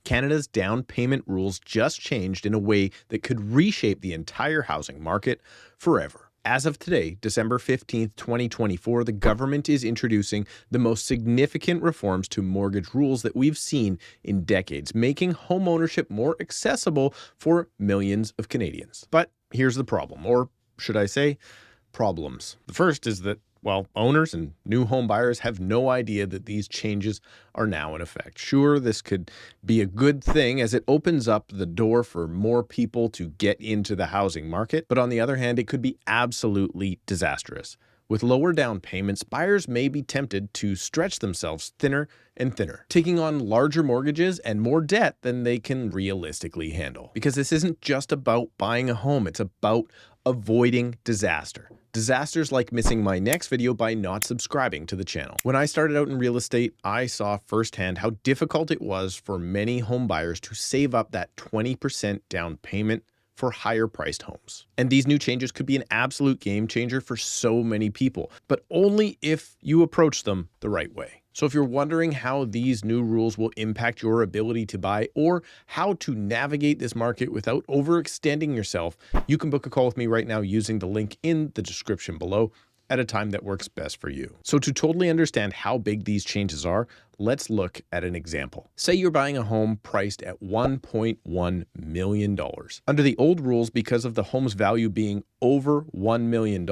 Canada's down payment rules just changed in a way that could reshape the entire housing market forever. As of today, December 15th, 2024, the government is introducing the most significant reforms to mortgage rules that we've seen in decades, making homeownership more accessible for millions of Canadians. But here's the problem, or should I say, problems. The first is that, well, owners and new home buyers have no idea that these changes are now in effect. Sure, this could be a good thing as it opens up the door for more people to get into the housing market, but on the other hand, it could be absolutely disastrous. With lower down payments, buyers may be tempted to stretch themselves thinner and thinner, taking on larger mortgages and more debt than they can realistically handle. Because this isn't just about buying a home, it's about avoiding disaster. Disasters like missing my next video by not subscribing to the channel. When I started out in real estate, I saw firsthand how difficult it was for many home buyers to save up that 20% down payment for higher priced homes. And these new changes could be an absolute game changer for so many people, but only if you approach them the right way. So if you're wondering how these new rules will impact your ability to buy or how to navigate this market without overextending yourself, you can book a call with me right now using the link in the description below at a time that works best for you. So to totally understand how big these changes are, let's look at an example. Say you're buying a home priced at $1.1 million. Under the old rules, because of the home's value being over $1 million,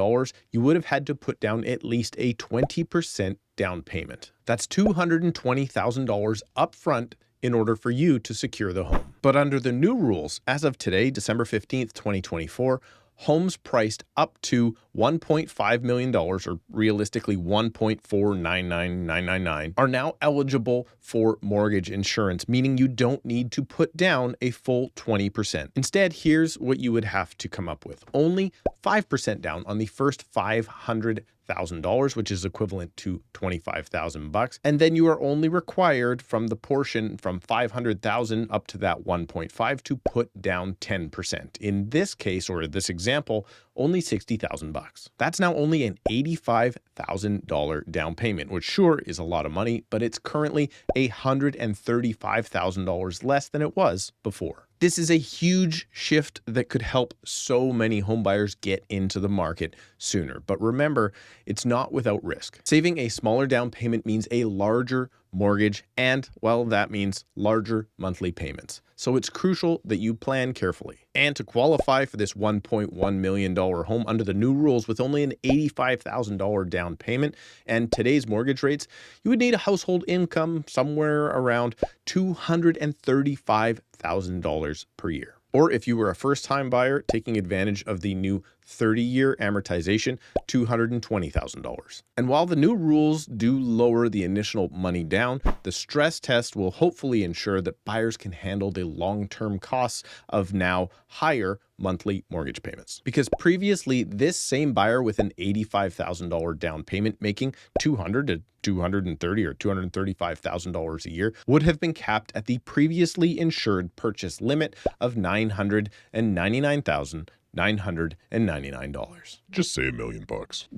you would have had to put down at least a 20% down payment. That's $220,000 upfront in order for you to secure the home. But under the new rules, as of today, December 15th, 2024, homes priced up to $1.5 million, or realistically $1.499999, are now eligible for mortgage insurance, meaning you don't need to put down a full 20%. Instead, here's what you would have to come up with. Only 5% down on the first $500,000, which is equivalent to $25,000, and then you are only required from the portion from $500,000 up to that 1.5 to put down 10%. In this case, or this example, only $60,000. That's now only an $85,000 down payment, which sure is a lot of money, but it's currently $135,000 less than it was before. This is a huge shift that could help so many homebuyers get into the market sooner. But remember, it's not without risk. Saving a smaller down payment means a larger mortgage and, well, that means larger monthly payments. So it's crucial that you plan carefully. And to qualify for this $1.1 million home under the new rules with only an $85,000 down payment and today's mortgage rates, you would need a household income somewhere around $235,000 per year. Or if you were a first-time buyer taking advantage of the new 30-year amortization, $220,000. And while the new rules do lower the initial money down, the stress test will hopefully ensure that buyers can handle the long-term costs of now higher monthly mortgage payments. Because previously, this same buyer with an $85,000 down payment making $200,000 to $230,000 or $235,000 a year would have been capped at the previously insured purchase limit of $999,999. Just say $1 million.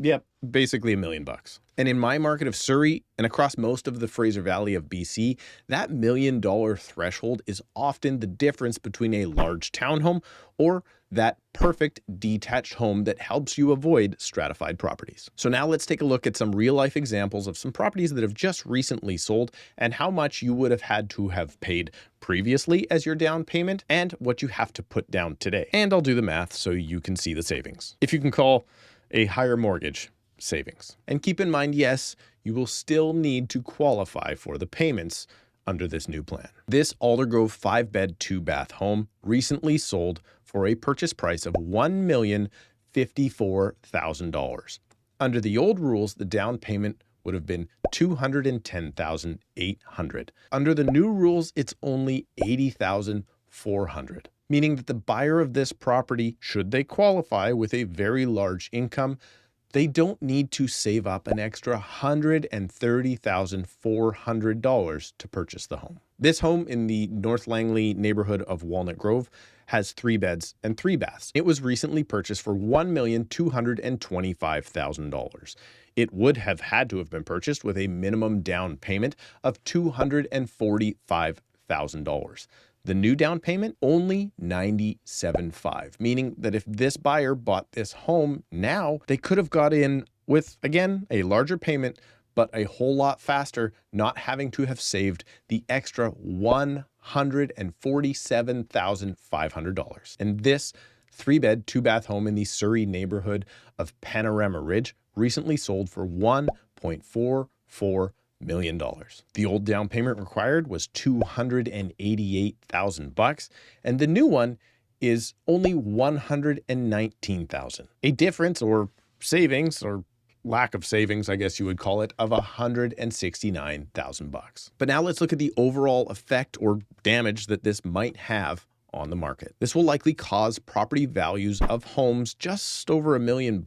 Yep, basically $1 million. And in my market of Surrey and across most of the Fraser Valley of BC, that $1 million threshold is often the difference between a large townhome or that perfect detached home that helps you avoid stratified properties. So now let's take a look at some real life examples of some properties that have just recently sold and how much you would have had to have paid previously as your down payment and what you have to put down today. And I'll do the math so you can see the savings, if you can call a higher mortgage savings. And keep in mind, yes, you will still need to qualify for the payments under this new plan. This Aldergrove 5-bed, 2-bath home recently sold for a purchase price of $1,054,000. Under the old rules, the down payment would have been $210,800. Under the new rules, it's only $80,400, meaning that the buyer of this property, should they qualify with a very large income, they don't need to save up an extra $130,400 to purchase the home. This home in the North Langley neighborhood of Walnut Grove has 3 beds and 3 baths. It was recently purchased for $1,225,000. It would have had to have been purchased with a minimum down payment of $245,000. $100,000. The new down payment, only $97,500, meaning that if this buyer bought this home now, they could have got in with, again, a larger payment, but a whole lot faster, not having to have saved the extra $147,500. And this 3-bed, 2-bath home in the Surrey neighborhood of Panorama Ridge recently sold for $1.44 million. The old down payment required was $288,000, and the new one is only $119,000. A difference, or savings, or lack of savings, I guess you would call it, of $169,000. But now let's look at the overall effect or damage that this might have on the market. This will likely cause property values of homes just over $1 million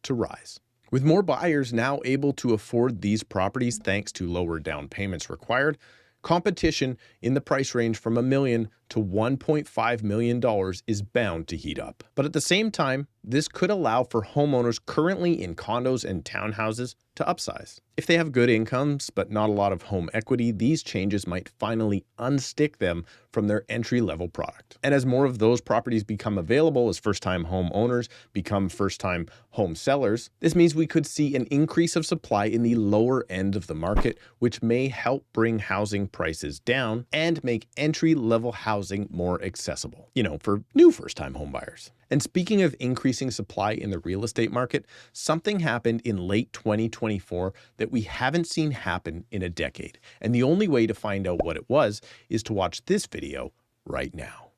to rise. With more buyers now able to afford these properties thanks to lower down payments required, competition in the price range from $1 million to $1.5 million is bound to heat up. But at the same time, this could allow for homeowners currently in condos and townhouses to upsize. If they have good incomes but not a lot of home equity, these changes might finally unstick them from their entry-level product. And as more of those properties become available as first-time home owners become first-time home sellers, this means we could see an increase of supply in the lower end of the market, which may help bring housing prices down and make entry-level housing more accessible, for new first-time home buyers. And speaking of increasing supply in the real estate market, something happened in late 2024 that we haven't seen happen in a decade. And the only way to find out what it was is to watch this video right now.